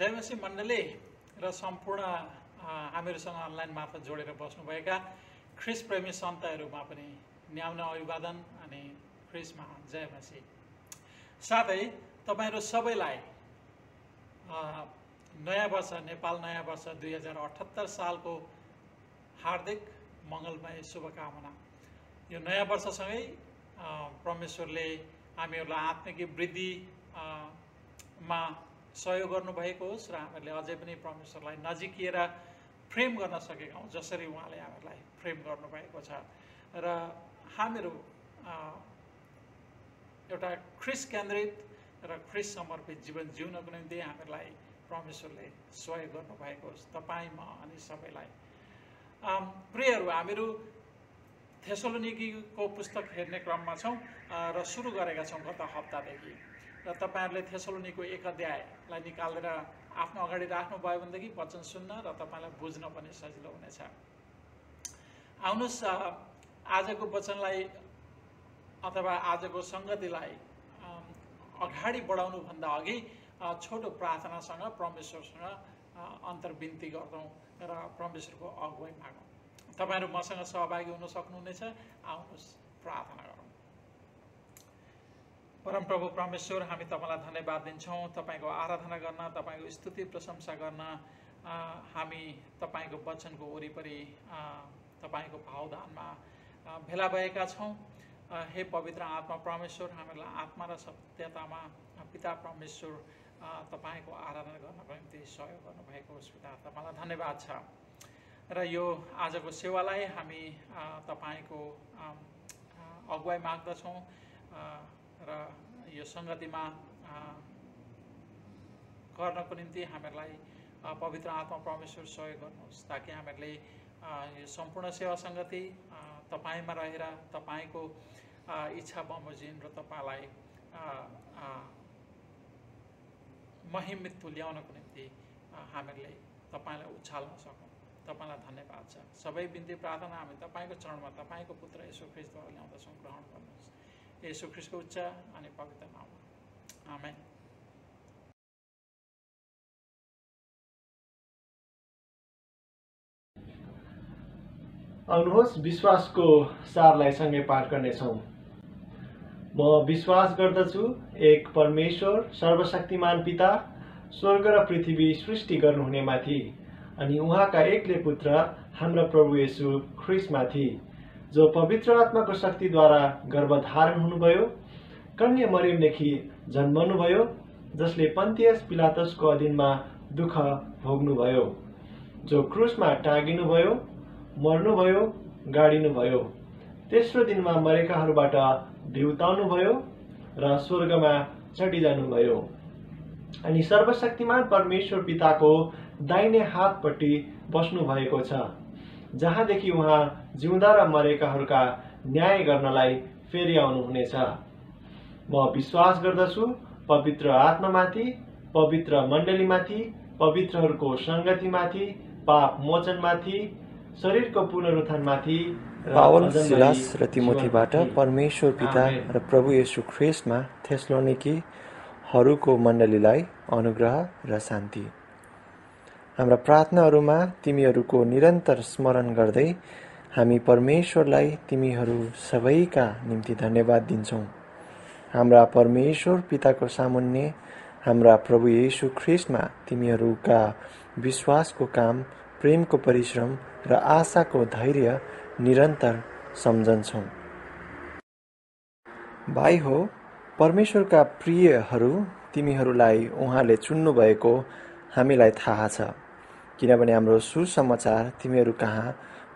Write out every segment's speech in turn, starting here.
जयमसी मण्डली र सम्पूर्ण हामीहरूसँग अनलाइन मार्फत जोडेर बस्नुभएका ख्रिस्ट प्रेमी सन्तहरूमा पनि न्याउन अभिवादन अनि ख्रिस्टमा जयमसी। साथै तपाईहरु सबैलाई नयाँ वर्ष नेपाल नयाँ वर्ष 2078 सालको हार्दिक मङ्गलमय शुभकामना। यो नयाँ वर्षसँगै परमेश्वरले हामीहरूलाई आत्मिक वृद्धि मा सहयोग गर्नुभएको होस् र हामीहरूले अझै पनि परमेश्वरलाई नजिकिएर प्रेम गर्न सकेका हौं जसरी उहाँले हामीहरूलाई प्रेम गर्नुभएको छ र हामीहरू एउटा ख्रिस्ट केन्द्रित र ख्रिस्ट समर्पित जीवन जिउनको निम्ति हामीहरूलाई परमेश्वरले सहयोग गर्नुभएको होस् तपाईमा अनि सबैलाई। प्रियहरू, हामीहरू थेसलोनिकीको पुस्तक हेर्ने क्रममा छौं र सुरु गरेका छौं गत हप्तादेखि र तपाईहरुले थेसलोनीको 1 अध्यायलाई निकालेर आफ्नो अगाडि राख्नुभयो भनेदेखि वचन सुन्न र तपाईलाई बुझ्न पनि सजिलो हुनेछ। आउनुस् आजको वचनलाई अथवा आजको संगतिलाई अगाडि बढाउनु भन्दा अघि छोटो प्रार्थनासँग परमेश्वरसँग अन्तर्विन्ती गर्दौं र परमेश्वरको अगुवाई मागौं। तपाईहरु मसँग सहभागी हुन सक्नुहुनेछ। आउनुस् प्रार्थना गरौं। परम प्रभु परमेश्वर, हामी तपाईलाई धन्यवाद दिन्छौं। तपाईको आराधना गर्न, तपाईको स्तुति प्रशंसा गर्न हामी तपाईको वचनको वरिपरि तपाईको भावदानमा भेला भएका छौं। हे पवित्र आत्मा परमेश्वर, हामीलाई आत्मा र सत्यतामा पिता परमेश्वर तपाईको आराधना गर्नको निम्ति सहयोग गर्नुभएको होस्। पिता, तपाईलाई धन्यवाद छ र यो आजको सेवालाई हामी तपाईको अगुवाई माग्दछौं र यो संगतिमा गर्नको निम्ति हामीलाई पवित्र आत्मा परमेश्वर सहयोग गर्नुहोस् ताकि हामीहरूले यो सम्पूर्ण सेवा संगति तपाईमा रहेर तपाईको इच्छा बमोजिम र तपाईलाई महिमित तुल्याउनको निम्ति हामीहरूले तपाईलाई उछाल्न सकौं। तपाईलाई धन्यवाद छ। सबै बिन्ती प्रार्थना हामी तपाईको चरणमा तपाईको पुत्र येशू ख्रीष्टद्वारा ल्याउँदछौं। ग्रहण गर्नुहोस् येशू ख्रीष्टको उच्च अनि पवित्र नाममा। आमेन। आउनुहोस् विश्वासको सारलाई सँगै पाठ गर्नेछौं। म विश्वास गर्दछु एक परमेश्वर सर्वशक्तिमान पिता, स्वर्ग र पृथ्वी सृष्टि गर्नुहुनेमाथि अनि उहाँका एक्लै पुत्र हाम्रो प्रभु येशू ख्रीष्टमाथि, जो पवित्र आत्माको शक्तिद्वारा गर्भधारण हुनुभयो, कन्या मरियमदेखि जन्मनुभयो, जसले पन्तियस पिलातसको अधीनमा दुःख भोग्नुभयो, जो क्रुसमा टाँगिनुभयो, मर्नुभयो, गाडिनुभयो, तेस्रो दिनमा मरेकाहरूबाट बिउताउनुभयो र स्वर्गमा चढिजानुभयो अनि सर्वशक्तिमान परमेश्वर पिताको दाहिने हातपट्टि बस्नु भएको छ, जहाँदेखि उहाँ जिउँदा र मरेकाहरूका न्याय गर्नलाई फेरि आउनुहुनेछ। म विश्वास गर्दछु पवित्र आत्मामाथि, पवित्र मण्डलीमाथि, पवित्रहरूको संगतिमाथि, पाप मोचनमाथि, शरीरको पुनरुत्थानमाथि, पावल सिलास र तिमोथीबाट परमेश्वर पिता र प्रभु येशू ख्रीष्टमा थेसलोनिकीहरूको मण्डलीलाई अनुग्रह र शान्ति। हाम्रा प्रार्थनाहरूमा तिमीहरूको निरन्तर स्मरण गर्दै हामी परमेश्वरलाई तिमीहरू सबैका निम्ति धन्यवाद दिन्छौं। हाम्रा परमेश्वर पिताको सामुन्ने हाम्रा प्रभु येशू ख्रीष्टमा तिमीहरूका विश्वासको काम, प्रेमको परिश्रम र आशाको धैर्य निरन्तर सम्झन्छौं। भाइ हो, परमेश्वरका प्रियहरू, तिमीहरूलाई उहाँले चुन्नु भएको हामीलाई थाहा छ, किनभने हाम्रो सुसमाचार तिमीहरू कहाँ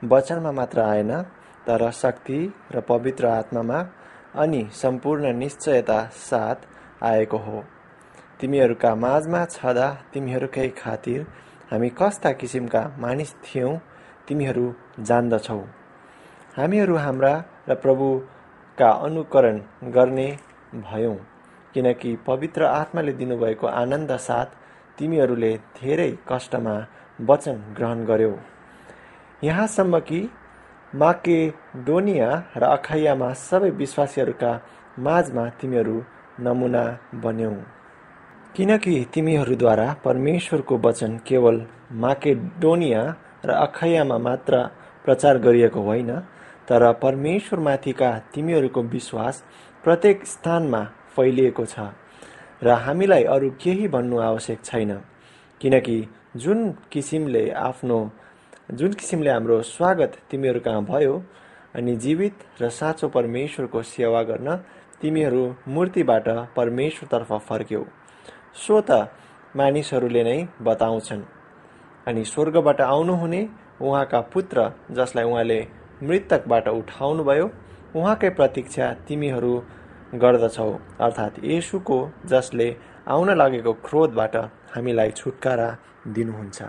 वचनमा मात्र आएन, तर शक्ति र पवित्र आत्मामा अनि सम्पूर्ण निश्चयता साथ आएको हो। तिमीहरूका माझमा छँदा तिमीहरूकै खातिर हामी कस्ता किसिमका मानिस थियौं तिमीहरू जान्दछौ। हामीहरू हाम्रा र प्रभुका अनुकरण गर्ने भयौं, किनकि पवित्र आत्माले दिनुभएको आनन्द साथ तिमीहरूले धेरै कष्टमा वचन ग्रहण गर्यौ, यहाँसम्म कि माकेडोनिया र अखाइयामा सबै विश्वासीहरूका माझमा तिमीहरू नमुना बन्यौ। किनकि तिमीहरूद्वारा परमेश्वरको वचन केवल माकेडोनिया र अखायामा मात्र प्रचार गरिएको होइन, तर परमेश्वरमाथिका तिमीहरूको विश्वास प्रत्येक स्थानमा फैलिएको छ र हामीलाई अरू केही भन्नु आवश्यक छैन, किनकि जुन किसिमले हाम्रो स्वागत तिमीहरू कहाँ भयो अनि जीवित र साँचो परमेश्वरको सेवा गर्न तिमीहरू मूर्तिबाट परमेश्वरतर्फ फर्क्यौ, सो त मानिसहरूले नै बताउँछन्। अनि स्वर्गबाट आउनुहुने उहाँका पुत्र जसलाई उहाँले मृतकबाट उठाउनुभयो, उहाँकै प्रतीक्षा तिमीहरू गर्दछौ, अर्थात् येशूको, जसले आउन लागेको क्रोधबाट हामीलाई छुटकारा दिनुहुन्छ।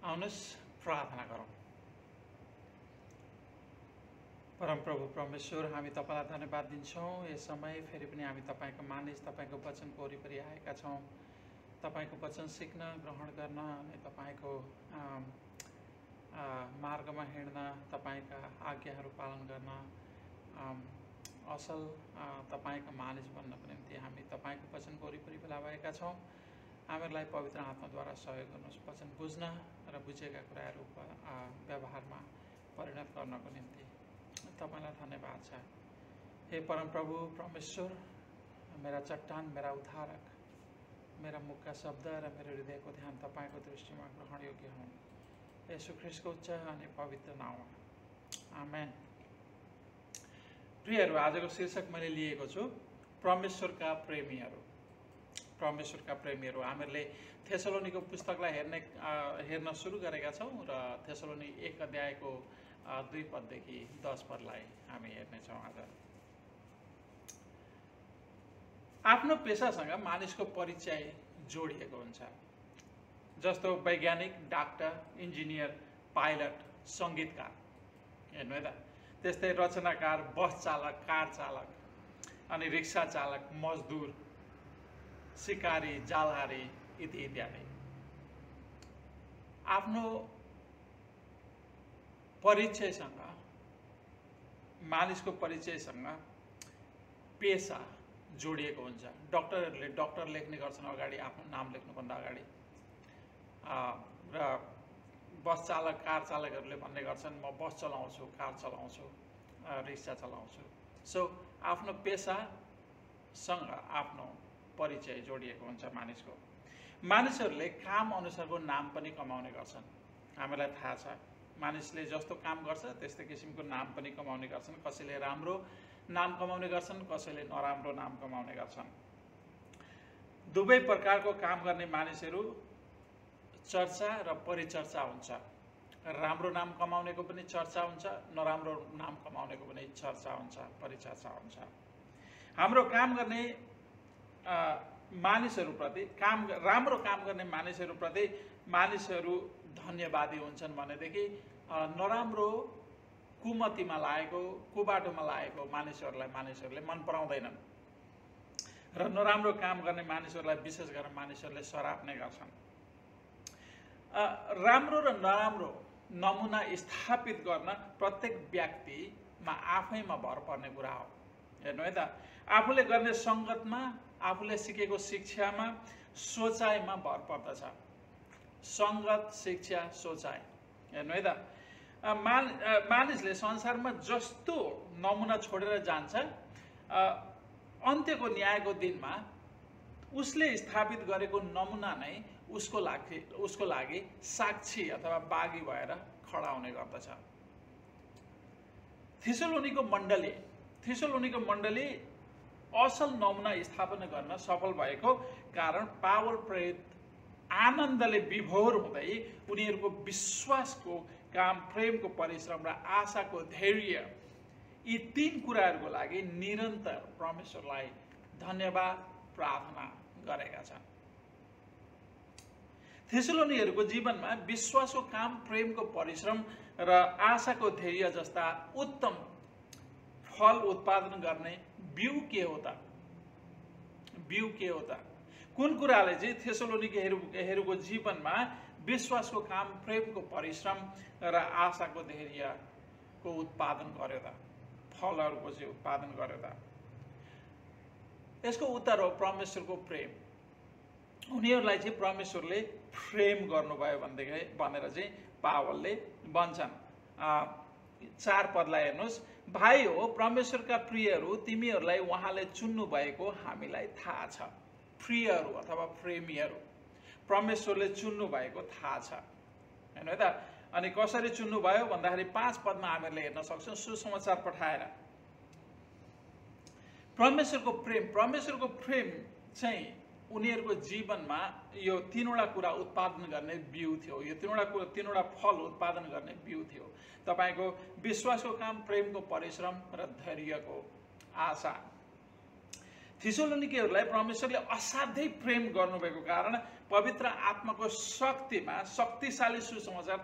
आउनुहोस् प्रार्थना गरौँ। परमप्रभु परमेश्वर, हामी तपाईलाई धन्यवाद दिन्छौँ। यस समय फेरि पनि हामी तपाईँको मानिस, तपाईँको वचनको वरिपरि आएका छौँ। तपाईँको वचन सिक्न, ग्रहण गर्न अनि तपाईँको मार्गमा हिँड्न, तपाईँका आज्ञाहरू पालन गर्न, असल तपाईँको मानिस बन्नको निम्ति हामी तपाईँको वचनको वरिपरि भेला भएका छौँ। हामीहरूलाई पवित्र आत्माद्वारा सहयोग गर्नुहोस् वचन बुझ्न र बुझेका कुराहरू व्यवहारमा परिणत गर्नको निम्ति। तपाईँलाई धन्यवाद छ। हे परमप्रभु परमेश्वर, मेरा चट्टान, मेरा उद्धारक, मेरा मुखका शब्द र मेरो हृदयको ध्यान तपाईँको दृष्टिमा ग्रहण योग्य हुन्। येशू ख्रीष्टको उच्च अनि पवित्र नाममा आमेन। प्रियहरू, आजको शीर्षक मैले लिएको छु परमेश्वरका प्रेमीहरू। परमेश्वरका प्रेमीहरू। हामीहरूले थेसलोनीको पुस्तकलाई हेर्न सुरु गरेका छौँ र थेसलोनी 1 अध्यायको 2 पददेखि 10 पदलाई हामी हेर्नेछौँ आज। आफ्नो पेसासँग मानिसको परिचय जोडिएको हुन्छ, जस्तो वैज्ञानिक, डाक्टर, इन्जिनियर, पाइलट, सङ्गीतकार, हेर्नु है त। त्यस्तै रचनाकार, बस चालक, कार चालक, अनि रिक्सा चालक, मजदुर, सिकारी, जालहारी इत्यादि। आफ्नो परिचयसँग, मानिसको परिचयसँग पेसा जोडिएको हुन्छ। डक्टरहरूले डक्टर लेख्ने गर्छन् अगाडि, आफ्नो नाम लेख्नुभन्दा अगाडि। र बस चालक, कार चालकहरूले भन्ने गर्छन् म बस चलाउँछु, कार चलाउँछु, रिक्सा चलाउँछु। सो आफ्नो पेसासँग आफ्नो परिचय जोडिएको हुन्छ मानिसको। मानिसहरूले काम अनुसारको नाम पनि कमाउने गर्छन्। हामीलाई थाहा छ, मानिसले जस्तो काम गर्छ त्यस्तै किसिमको नाम पनि कमाउने गर्छन्। कसैले राम्रो नाम कमाउने गर्छन्, कसैले नराम्रो नाम कमाउने गर्छन्। दुवै प्रकारको काम गर्ने मानिसहरू चर्चा र परिचर्चा हुन्छ। राम्रो नाम कमाउनेको पनि चर्चा हुन्छ, नराम्रो नाम कमाउनेको पनि चर्चा हुन्छ, परिचर्चा हुन्छ। हाम्रो काम गर्ने मानिसहरूप्रति, राम्रो काम गर्ने मानिसहरूप्रति मानिसहरू धन्यवादी हुन्छन् भनेदेखि नराम्रो, कुमतीमा लागेको, कुबाटोमा लागेको मानिसहरूले मन पराउँदैनन् र नराम्रो काम गर्ने मानिसहरूलाई विशेष गरेर मानिसहरूले सराप्ने गर्छन्। राम्रो र नराम्रो नमुना स्थापित गर्न प्रत्येक व्यक्तिमा आफैमा भर पर्ने कुरा हो। हेर्नु है त, आफूले गर्ने सङ्गतमा, आफूले सिकेको शिक्षामा, सोचाइमा भर पर्दछ। सङ्गत, शिक्षा, सोचाइ। हेर्नु है त, मानिसले संसारमा जस्तो नमुना छोडेर जान्छ, अन्त्यको न्यायको दिनमा उसले स्थापित गरेको नमुना नै उसको लागि साक्षी अथवा बागी भएर खडा हुने गर्दछ। थेसलोनीको मण्डली असल नमुना स्थापना गर्न सफल भएको कारण पावल प्रेरित आनन्दले विभोर हुँदै उनीहरूको विश्वासको काम, प्रेमको परिश्रम र आशाको धैर्य, यी 3 कुराहरूको लागि निरन्तर परमेश्वरलाई धन्यवाद प्रार्थना गरेका छन्। थेसलोनीहरूको जीवनमा विश्वासको काम, प्रेमको परिश्रम र आशाको धैर्य जस्ता उत्तम फल उत्पादन गर्ने बिउ के हो त? कुन कुराले चाहिँ थेसलोनिकेहरूको जीवनमा विश्वासको काम, प्रेमको परिश्रम र आशाको धैर्यको उत्पादन गर्यो त, फलहरूको चाहिँ उत्पादन गर्यो त? यसको उत्तर हो परमेश्वरको प्रेम। उनीहरूलाई चाहिँ परमेश्वरले प्रेम गर्नुभयो भनेर चाहिँ पावलले भन्छन्। 4 पदलाई हेर्नुहोस्। भाइ हो परमेश्वरका प्रियहरू, तिमीहरूलाई उहाँले चुन्नु भएको हामीलाई थाहा छ। प्रियहरू अथवा प्रेमीहरू, परमेश्वरले चुन्नु भएको थाहा छ, हैन त? अनि कसरी चुन्नु भयो भन्दाखेरि 5 पदमा हामीहरूले हेर्न सक्छौँ। सुसमाचार पठाएर परमेश्वरको प्रेम चाहिँ उनीहरूको जीवनमा यो 3वटा कुरा उत्पादन गर्ने बिउ थियो। यो 3वटा फल उत्पादन गर्ने बिउ थियो। तपाईको विश्वासको काम, प्रेमको परिश्रम र धैर्यको आशा। थेसलोनिकेहरूलाई परमेश्वरले असाध्यै प्रेम गर्नुभएको कारण पवित्र आत्माको शक्तिमा शक्तिशाली सुसमाचार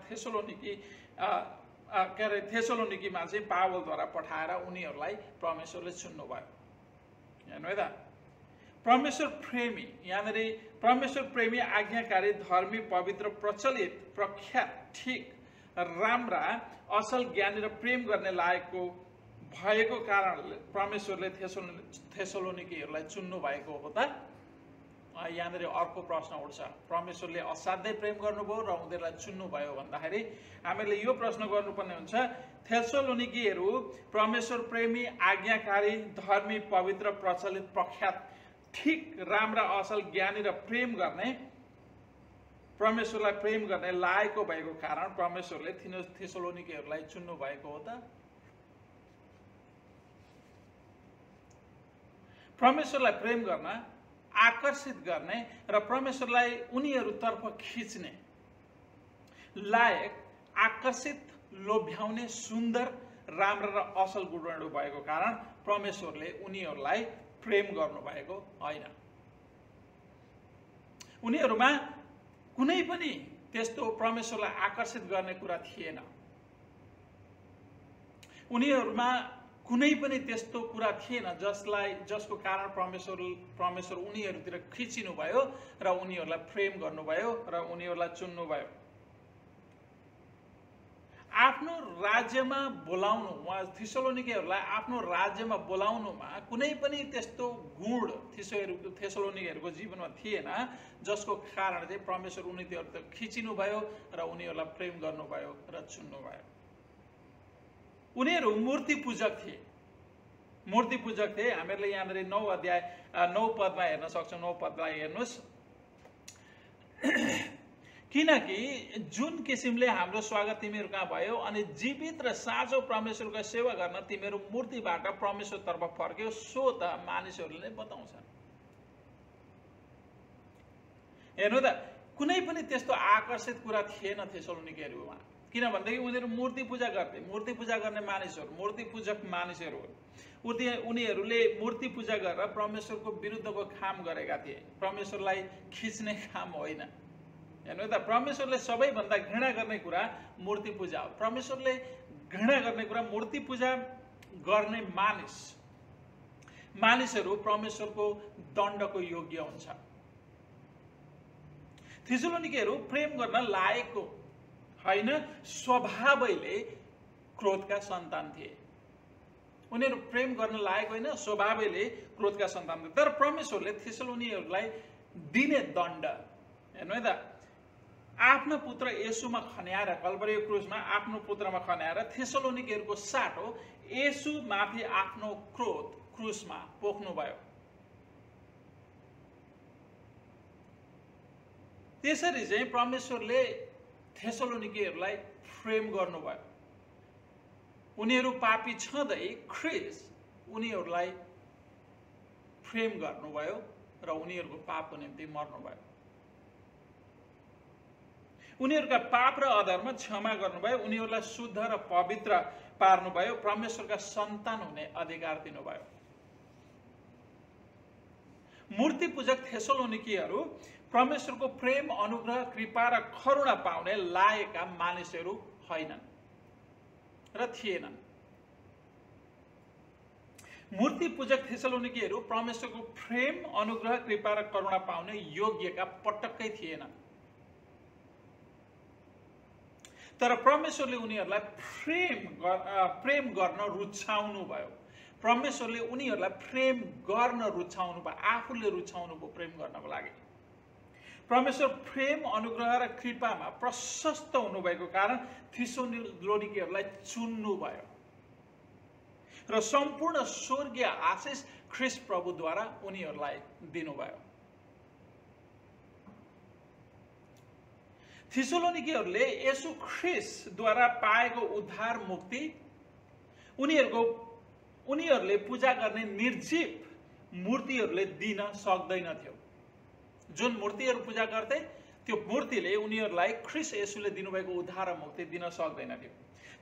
थेसलोनिकीमा चाहिँ पावलद्वारा पठाएर उनीहरूलाई परमेश्वरले चुन्नुभयो, हेर्नु है त? परमेश्वर प्रेमी, यहाँनिर परमेश्वर प्रेमी, आज्ञाकारी, धर्मी, पवित्र, प्रचलित, प्रख्यात, ठिक, राम्रा, असल, ज्ञानी र प्रेम गर्ने लायकको भएको कारणले परमेश्वरले थेसलोनिकीहरूलाई चुन्नु भएको हो त? यहाँनिर अर्को प्रश्न उठ्छ। परमेश्वरले असाध्यै प्रेम गर्नुभयो र उनीहरूलाई चुन्नुभयो भन्दाखेरि हामीले यो प्रश्न गर्नुपर्ने हुन्छ, थेसलोनिकीहरू परमेश्वर प्रेमी, आज्ञाकारी, धर्मी, पवित्र, प्रचलित, प्रख्यात, ठिक, राम्रा, असल, ज्ञानी र परमेश्वरलाई प्रेम गर्ने लायकको भएको कारण परमेश्वरले थेसलोनिकीहरूलाई चुन्नु भएको हो त? परमेश्वरलाई प्रेम गर्न, आकर्षित गर्ने र परमेश्वरलाई उनीहरूतर्फ खिच्ने लायक, आकर्षित, लोभ्याउने, सुन्दर, राम्रा र असल गुणहरू भएको कारण परमेश्वरले उनीहरूलाई प्रेम गर्नुभएको होइन। उनीहरूमा कुनै पनि त्यस्तो परमेश्वरलाई आकर्षित गर्ने कुरा थिएन। उनीहरूमा कुनै पनि त्यस्तो कुरा थिएन जसको कारण परमेश्वर उनीहरूतिर खिचिनु भयो र उनीहरूलाई प्रेम गर्नुभयो र उनीहरूलाई चुन्नुभयो। आफ्नो राज्यमा बोलाउनु, उहाँ थेसलोनिकेहरूलाई आफ्नो राज्यमा बोलाउनुमा कुनै पनि त्यस्तो गुण थेसलोनिकेहरूको जीवनमा थिएन जसको कारण चाहिँ परमेश्वर उनीहरूतिर खिचिनु भयो र उनीहरूलाई प्रेम गर्नुभयो र चुन्नुभयो। उनीहरू मूर्ति पूजक थिए। मूर्ति पूजक थिए। हामीहरूले यहाँनिर 9 पदमा हेर्न सक्छौँ। 9 पदलाई हेर्नुहोस्। किनकि जुन किसिमले हाम्रो स्वागत तिमीहरू कहाँ भयो अनि जीवित र साँचो परमेश्वरको सेवा गर्न तिमीहरू मूर्तिबाट परमेश्वरतर्फ फर्क्यौ, सो त मानिसहरूले नै बताउँछन्। हेर्नु त, कुनै पनि त्यस्तो आकर्षित कुरा थिएन थेसलोनिकेहरूमा। किनभनेदेखि उनीहरू मूर्ति पूजा गर्थे। मूर्ति पूजा गर्ने मानिसहरू, मूर्ति पूजक मानिसहरू, उनीहरूले मूर्ति पूजा गरेर परमेश्वरको विरुद्धको काम गरेका थिए। परमेश्वरलाई खिच्ने काम होइन। हेर्नु त, परमेश्वरले सबैभन्दा घृणा गर्ने कुरा मूर्ति पूजा हो। परमेश्वरले घृणा गर्ने कुरा मूर्ति पूजा गर्ने मानिसहरू परमेश्वरको दण्डको योग्य हुन्छ। थेसलोनिकेहरू प्रेम गर्न लायकको होइन, स्वभावैले क्रोधका सन्तान थिए। उनीहरू प्रेम गर्न लायक होइन, स्वभावैले क्रोधका सन्तान थिए। तर परमेश्वरले थेसलोनिकेहरूलाई दिने दण्ड, हेर्नु है त, आफ्नो पुत्र येशूमा खन्याएर, कल्वरी क्रुसमा आफ्नो पुत्रमा खन्याएर थेसलोनिकेहरूको साटो येशू माथि आफ्नो क्रोध क्रुसमा पोख्नुभयो। त्यसरी चाहिँ परमेश्वरले थेसलोनिकेहरूलाई प्रेम गर्नुभयो। उनीहरू पापी छँदै ख्रीष्ट उनीहरूलाई प्रेम गर्नुभयो र उनीहरूको पापको निम्ति मर्नुभयो। उनीहरूका पाप र अधर्म क्षमा गर्नुभयो, उनीहरूलाई शुद्ध र पवित्र पार्नुभयो, परमेश्वरका सन्तान हुने अधिकार दिनुभयो। मूर्ति पूजक थेसलोनिकीहरू परमेश्वरको प्रेम, अनुग्रह, कृपा र करुणा पाउने लायकका मानिसहरू होइनन् र थिएनन्। मूर्ति पूजक थेसलोनिकेहरू परमेश्वरको प्रेम, अनुग्रह, कृपा र करुणा पाउने योग्यका पटक्कै थिएन। तर परमेश्वरले उनीहरूलाई प्रेम गर्न रुचाउनु भयो। परमेश्वरले उनीहरूलाई प्रेम गर्न रुचाउनु भयो, आफूले रुचाउनु भयो प्रेम गर्नको लागि। परमेश्वर प्रेम, अनुग्रह र कृपामा प्रशस्त हुनुभएको कारण थेसलोनिकेहरूलाई चुन्नु भयो र सम्पूर्ण स्वर्गीय आशिष ख्रीष्ट प्रभुद्वारा उनीहरूलाई दिनुभयो। थेसलोनिकेहरूले येशू ख्रीष्टद्वारा पाएको उद्धार मुक्ति उनीहरूले पूजा गर्ने निर्जीव मूर्तिहरूले दिन सक्दैनथ्यो। जुन मूर्तिहरू पूजा गर्थे त्यो मूर्तिले उनीहरूलाई ख्रीष्ट येशूले दिनुभएको उद्धार र मुक्ति दिन सक्दैनथ्यो।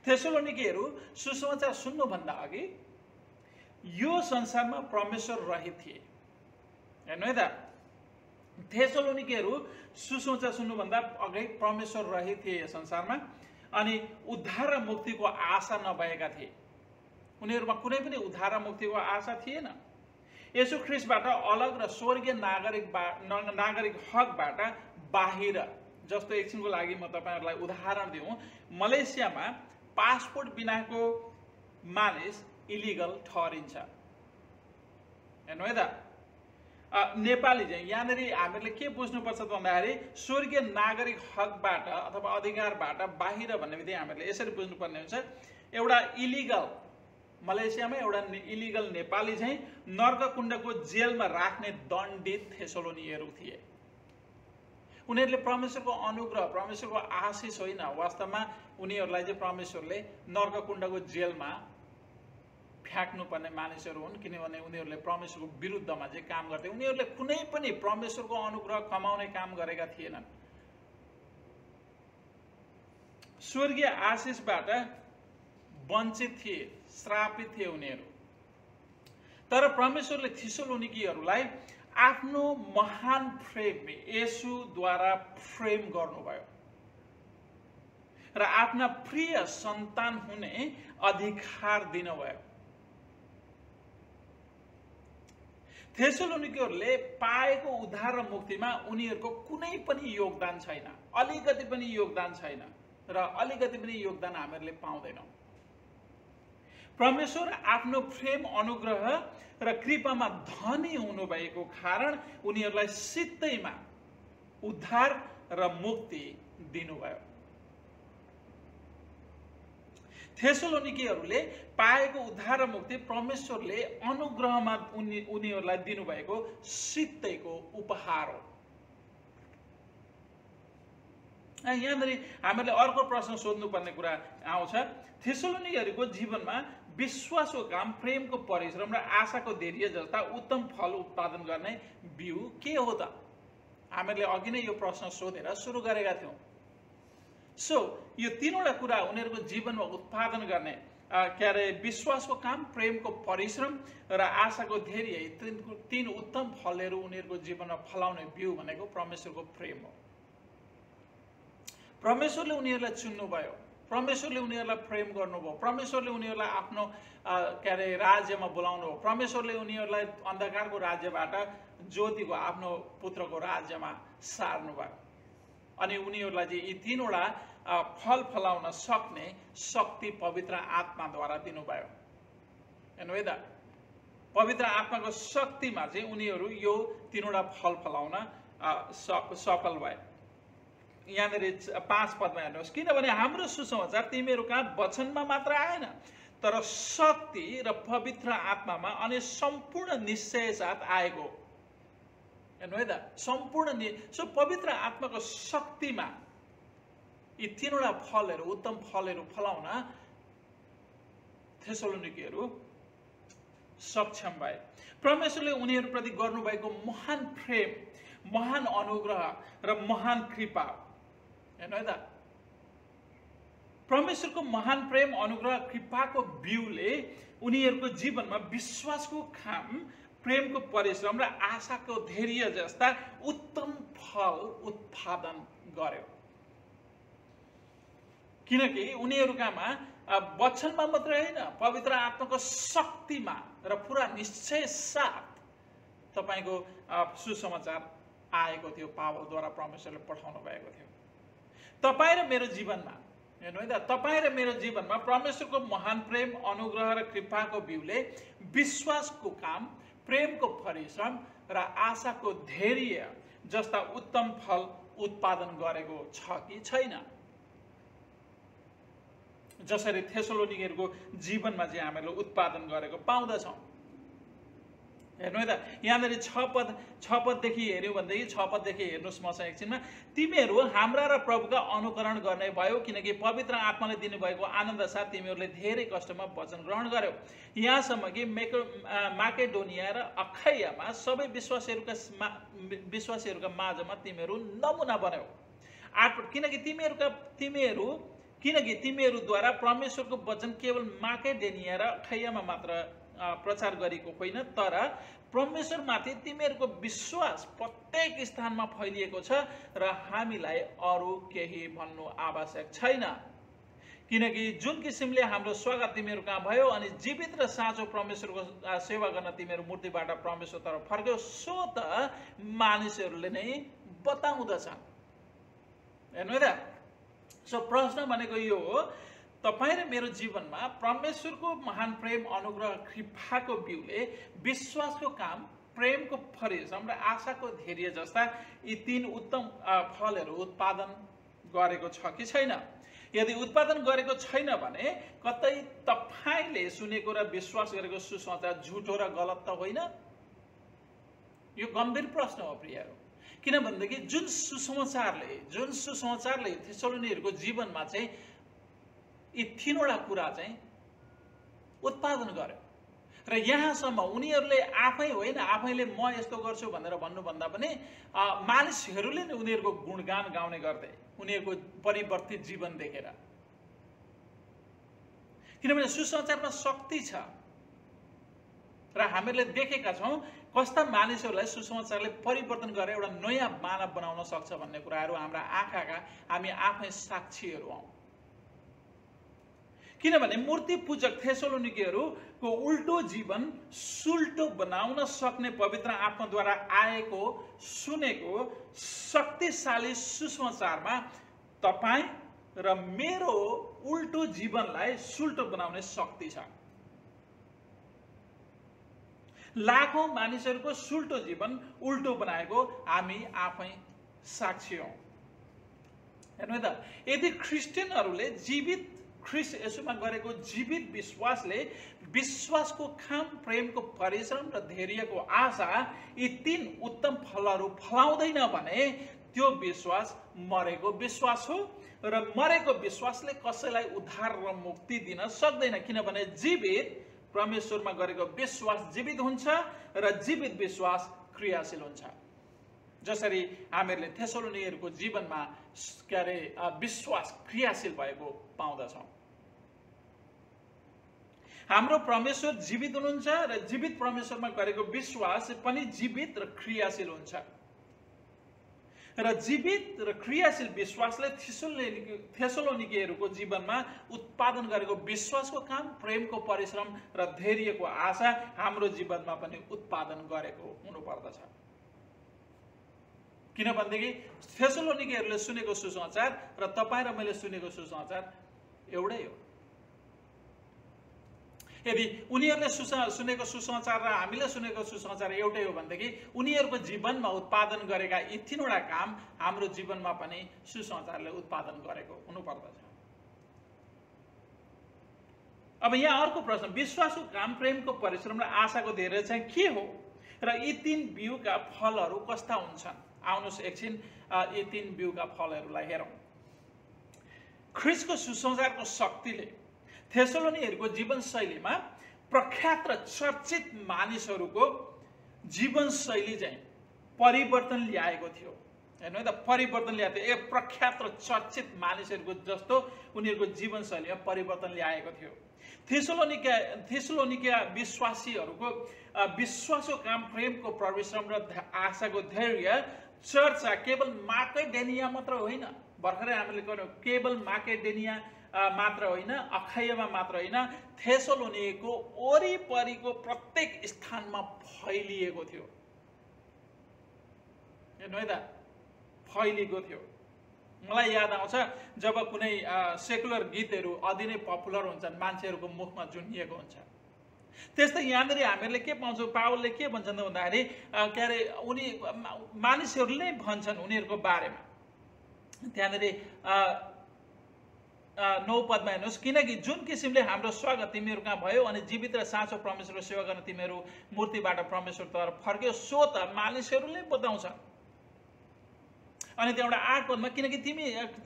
थेसलोनिकेहरू सुसमाचार सुन्नुभन्दा अघि यो संसारमा परमेश्वर रहित थिए। हेर्नु है त, थेसलोनिकेहरू सुसमाचार सुन्नुभन्दा अघि परमेश्वर रहित थिए यो संसारमा, अनि उद्धार र मुक्तिको आशा नभएका थिए। उनीहरूमा कुनै पनि उद्धार र मुक्तिको आशा थिएन। येशू ख्रीष्टबाट अलग र स्वर्गीय नागरिक हकबाट बाहिर, जस्तो एकछिनको लागि म तपाईहरुलाई उदाहरण दिउँ, मलेसियामा पासपोर्ट बिनाको मानिस इलिगल ठहरिन्छ। हेर्नु है त, नेपाली चाहिँ यहाँनिर हामीले के बुझ्नुपर्छ भन्दाखेरि स्वर्गीय नागरिक हकबाट अथवा अधिकारबाट बाहिर भन्ने बित्तिकै हामीले यसरी बुझ्नुपर्ने हुन्छ, एउटा इलिगल मलेसियामा एउटा इलिगल नेपाली चाहिँ नर्ककुण्डको जेलमा राख्ने दण्डित थेसलोनिकेहरू थिए। उनीहरूले परमेश्वरको अनुग्रह, परमेश्वरको आशिष होइन, वास्तवमा उनीहरूलाई चाहिँ परमेश्वरले नर्ककुण्डको जेलमा फ्याँक्नुपर्ने मानिसहरू हुन्, किनभने उनीहरूले परमेश्वरको विरुद्धमा चाहिँ काम गर्थे। उनीहरूले कुनै पनि परमेश्वरको अनुग्रह कमाउने काम गरेका थिएनन्। स्वर्गीय आशिषबाट वञ्चित थिए, श्रापित थिए उनीहरू। तर परमेश्वरले थेसलोनिकेहरूलाई आफ्नो महान प्रेम येशूद्वारा प्रेम गर्नुभयो र आफ्ना प्रिय सन्तान हुने अधिकार दिनुभयो। थेसलोनिकेहरूले पाएको उद्धार र मुक्तिमा उनीहरूको कुनै पनि योगदान छैन, अलिकति पनि योगदान छैन र अलिकति पनि योगदान हामीहरूले पाउँदैनौँ। परमेश्वर आफ्नो प्रेम, अनुग्रह र कृपामा धनी हुनुभएको कारण उनीहरूलाई सित्तैमा उद्धार र मुक्ति दिनुभयो। थेसलोनिकेहरूले पाएको उद्धार र मुक्ति परमेश्वरले अनुग्रहमा उनीहरूलाई दिनुभएको सित्तैको उपहार हो। यहाँनिर हामीले अर्को प्रश्न सोध्नुपर्ने कुरा आउँछ, थेसलोनिकेहरूको जीवनमा विश्वासको काम, प्रेमको परिश्रम र आशाको धैर्य जस्ता उत्तम फल उत्पादन गर्ने बिउ के हो त? हामीले अघि नै यो प्रश्न सोधेर सुरु गरेका थियौँ। यो तीनवटा कुरा उनीहरूको जीवनमा उत्पादन गर्ने विश्वासको काम, प्रेमको परिश्रम र आशाको धैर्य, तीन उत्तम फलहरू उनीहरूको जीवनमा फलाउने बिउ भनेको परमेश्वरको प्रेम हो। परमेश्वरले उनीहरूलाई चुन्नुभयो, परमेश्वरले उनीहरूलाई प्रेम गर्नुभयो, परमेश्वरले उनीहरूलाई आफ्नो राज्यमा बोलाउनु भयो, परमेश्वरले उनीहरूलाई अन्धकारको राज्यबाट ज्योतिको आफ्नो पुत्रको राज्यमा सार्नुभयो, अनि उनीहरूलाई चाहिँ यी तीनवटा फल फलाउन सक्ने शक्ति पवित्र आत्माद्वारा दिनुभयो। हेर्नु है त, पवित्र आत्माको शक्तिमा चाहिँ उनीहरू यो तीनवटा फल फलाउन सफल भए। यहाँनिर 5 पदमा हेर्नुहोस्, किनभने हाम्रो सुसमाचार तिमीहरू कहाँ वचनमा मात्र आएन, तर शक्ति र पवित्र आत्मामा अनि सम्पूर्ण निश्चय साथ आएको। हेर्नु है त, सम्पूर्ण पवित्र आत्माको शक्तिमा यी तीनवटा फलहरू, उत्तम फलहरू फलाउन थेसलोनिकेहरू सक्षम भए। परमेश्वरले उनीहरूप्रति गर्नुभएको महान प्रेम, महान अनुग्रह र महान कृपा, हेर्नु है त, परमेश्वरको महान प्रेम, अनुग्रह, कृपाको बिउले उनीहरूको जीवनमा विश्वासको काम, प्रेमको परिश्रम र आशाको धैर्य जस्ता उत्तम फल उत्पादन गर्यो। किनकि उनीहरूकामा वचनमा मात्रै होइन, पवित्र आत्माको शक्तिमा र पुरा निश्चय साथ तपाईको सुसमाचार आएको थियो। पावलद्वारा परमेश्वरले पठाउनु भएको थियो। तपाईँ र मेरो जीवनमा, हेर्नु है त, तपाईँ र मेरो जीवनमा परमेश्वरको महान प्रेम, अनुग्रह र कृपाको बिउले विश्वासको काम, प्रेमको परिश्रम र आशाको धैर्य जस्ता उत्तम फल उत्पादन गरेको छ कि छैन? जसरी थेसलोनिकेहरूको जीवनमा चाहिँ हामीले उत्पादन गरेको पाउँदछौँ। हेर्नु है त, यहाँनिर 6 पददेखि हेऱ्यौँ भनेदेखि 6 पददेखि हेर्नुहोस् मसँग एकछिनमा। तिमीहरू हाम्रा र प्रभुका अनुकरण गर्ने भयो, किनकि पवित्र आत्माले दिनुभएको आनन्द साथ तिमीहरूले धेरै कष्टमा वचन ग्रहण गर्यौ। यहाँसम्म कि माकेडोनिया र अखाइयामा सबै विश्वासीहरूका माझमा तिमीहरू नमुना बन्यौ। 8 किनकि तिमीहरूद्वारा परमेश्वरको वचन केवल माकेडोनिया र अखाइयामा मात्र प्रचार गरेको होइन, तर परमेश्वरमाथि तिमीहरूको विश्वास प्रत्येक स्थानमा फैलिएको छ र हामीलाई अरू केही भन्नु आवश्यक छैन। किनकि जुन किसिमले हाम्रो स्वागत तिमीहरू कहाँ भयो अनि जीवित र साँचो परमेश्वरको सेवा गर्न तिमीहरू मूर्तिबाट परमेश्वरतर्फ फर्क्यौ, सो त मानिसहरूले नै बताउँदछन्। हेर्नु है त, सो प्रश्न भनेको यो हो, तपाईँ र मेरो जीवनमा परमेश्वरको महान प्रेम, अनुग्रह, कृपाको बिउले विश्वासको काम, प्रेमको परिश्रम र आशाको धैर्य जस्ता यी 3 उत्तम फलहरू उत्पादन गरेको छ कि छैन? यदि उत्पादन गरेको छैन भने कतै तपाईले सुनेको र विश्वास गरेको सुसमाचार झुटो र गलत त होइन? यो गम्भीर प्रश्न हो प्रियहरू। किनभनेदेखि जुन सुसमाचारले थेसलोनीहरूको जीवनमा चाहिँ यी 3वटा कुरा चाहिँ उत्पादन गर्यो र यहाँसम्म उनीहरूले आफैले म यस्तो गर्छु भनेर भन्नुभन्दा पनि मानिसहरूले नै उनीहरूको गुणगान गाउने गर्थे, उनीहरूको परिवर्तित जीवन देखेर। किनभने सुसमाचारमा शक्ति छ र हामीहरूले देखेका छौँ कस्ता मानिसहरूलाई सुसमाचारले परिवर्तन गरेर एउटा नयाँ मानव बनाउन सक्छ भन्ने कुराहरू हाम्रा आँखाका हामी आफै साक्षीहरू हौँ। किनभने मूर्ति पूजक थेसलोनिकेहरूको उल्टो जीवन सुल्टो बनाउन सक्ने पवित्र आत्माद्वारा आएको सुनेको शक्तिशाली सुसमाचारमा तपाईँ र मेरो उल्टो जीवनलाई सुल्टो बनाउने शक्ति छ। लाखौं मानिसहरूको सुल्टो जीवन उल्टो बनाएको हामी आफै साक्षी हौँ। हेर्नु त, यदि क्रिस्चियनहरूले ख्रीष्ट येशूमा गरेको जीवित विश्वासले विश्वासको काम, प्रेमको परिश्रम र धैर्यको आशा यी 3 उत्तम फलहरू फलाउँदैन भने त्यो विश्वास मरेको विश्वास हो र मरेको विश्वासले कसैलाई उद्धार र मुक्ति दिन सक्दैन। किनभने जीवित परमेश्वरमा गरेको विश्वास जीवित हुन्छ र जीवित विश्वास क्रियाशील हुन्छ। जसरी हामीहरूले थेसलोनिकेहरूको जीवनमा विश्वास क्रियाशील भएको पाउँदछौँ। हाम्रो परमेश्वर जीवित हुनुहुन्छ र जीवित परमेश्वरमा गरेको विश्वास पनि जीवित र क्रियाशील हुन्छ र जीवित र क्रियाशील विश्वासले थेसलोनिकेहरूको जीवनमा उत्पादन गरेको विश्वासको काम, प्रेमको परिश्रम र धैर्यको आशा हाम्रो जीवनमा पनि उत्पादन गरेको हुनुपर्दछ। किनभनेदेखि थेसलोनिकेहरूले सुनेको सुसमाचार र तपाईँ र मैले सुनेको सुसमाचार एउटै हो। यदि उनीहरूले सुनेको सुसमाचार र हामीले सुनेको सुसमाचार एउटै हो भनेदेखि उनीहरूको जीवनमा उत्पादन गरेका यी 3वटा काम हाम्रो जीवनमा पनि सुसमाचारले उत्पादन गरेको हुनुपर्दछ। अब यहाँ अर्को प्रश्न, विश्वासको काम, प्रेमको परिश्रम र आशाको धैर्य चाहिँ के हो र यी 3 बिउका फलहरू कस्ता हुन्छन्? आउनुहोस् एकछिन यी 3 बिउका फलहरूलाई हेरौँ। ख्रीष्टको सुसमाचारको शक्तिले थेसलोनीहरूको जीवनशैलीमा प्रख्यात र चर्चित मानिसहरूको जीवनशैली चाहिँ परिवर्तन ल्याएको थियो। हेर्नु है त, परिवर्तन ल्याएको थियो। प्रख्यात र चर्चित मानिसहरूको जस्तो उनीहरूको जीवनशैलीमा परिवर्तन ल्याएको थियो। थेसलोनिका विश्वासीहरूको विश्वासको काम, प्रेमको परिश्रम र आशाको धैर्य चर्चा केवल माकेडोनिया मात्र होइन। भर्खरै हामीले गर्यौँ, केवल माकेडोनिया मात्र होइन, अखायामा मात्र होइन, थेसलोनिको वरिपरिको प्रत्येक स्थानमा फैलिएको थियो। हेर्नु है त, फैलिएको थियो। मलाई याद आउँछ जब कुनै सेकुलर गीतहरू अति नै पपुलर हुन्छन्, मान्छेहरूको मुखमा झुन्डिएको हुन्छ। त्यस्तै यहाँनिर हामीहरूले के पाउँछौँ, पावलले के भन्छन् त भन्दाखेरि के अरे उनी मानिसहरूले नै भन्छन् उनीहरूको बारेमा। त्यहाँनिर 9 पदमा हेर्नुहोस्, किनकि जुन किसिमले हाम्रो स्वागत तिमीहरू कहाँ भयो अनि जीवित र साँचो परमेश्वरको सेवा गर्न तिमीहरू मूर्तिबाट परमेश्वरतर्फ फर्क्यो, सो त मानिसहरूले बताउँछ। अनि त्यहाँबाट 8 पदमा, किनकि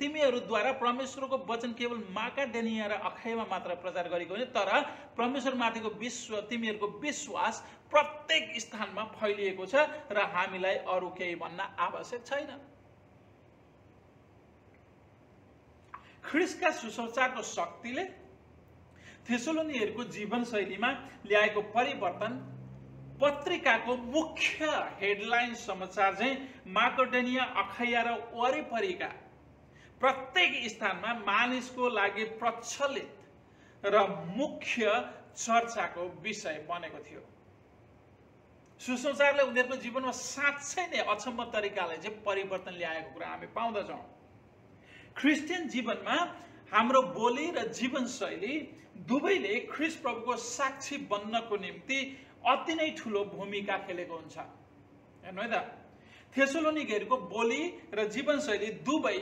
तिमीहरूद्वारा परमेश्वरको वचन केवल माकेडोनिया र अखायामा मात्र प्रचार गरेको होइन, तर परमेश्वरमाथिको तिमीहरूको विश्वास प्रत्येक स्थानमा फैलिएको छ र हामीलाई अरू केही भन्न आवश्यक छैन। ख्रीष्टका सुसमाचारको शक्तिले थेसलोनियहरूको जीवनशैलीमा ल्याएको परिवर्तन, पत्रिकाको मुख्य हेडलाइन समाचार चाहिँ माकेडोनिया, अखाया र वरिपरिका प्रत्येक स्थानमा मानिसको लागि प्रचलित र मुख्य चर्चाको विषय बनेको थियो। सुसमाचारले उनीहरूको जीवनमा साँच्चै नै अचम्म तरिकाले चाहिँ परिवर्तन ल्याएको कुरा हामी पाउँदछौँ। क्रिस्चियन जीवनमा हाम्रो बोली र जीवनशैली दुवैले ख्रीष्ट प्रभुको साक्षी बन्नको निम्ति अति नै ठुलो भूमिका खेलेको हुन्छ। हेर्नु है त, थेसलोनिकेहरूको बोली र जीवनशैली दुवै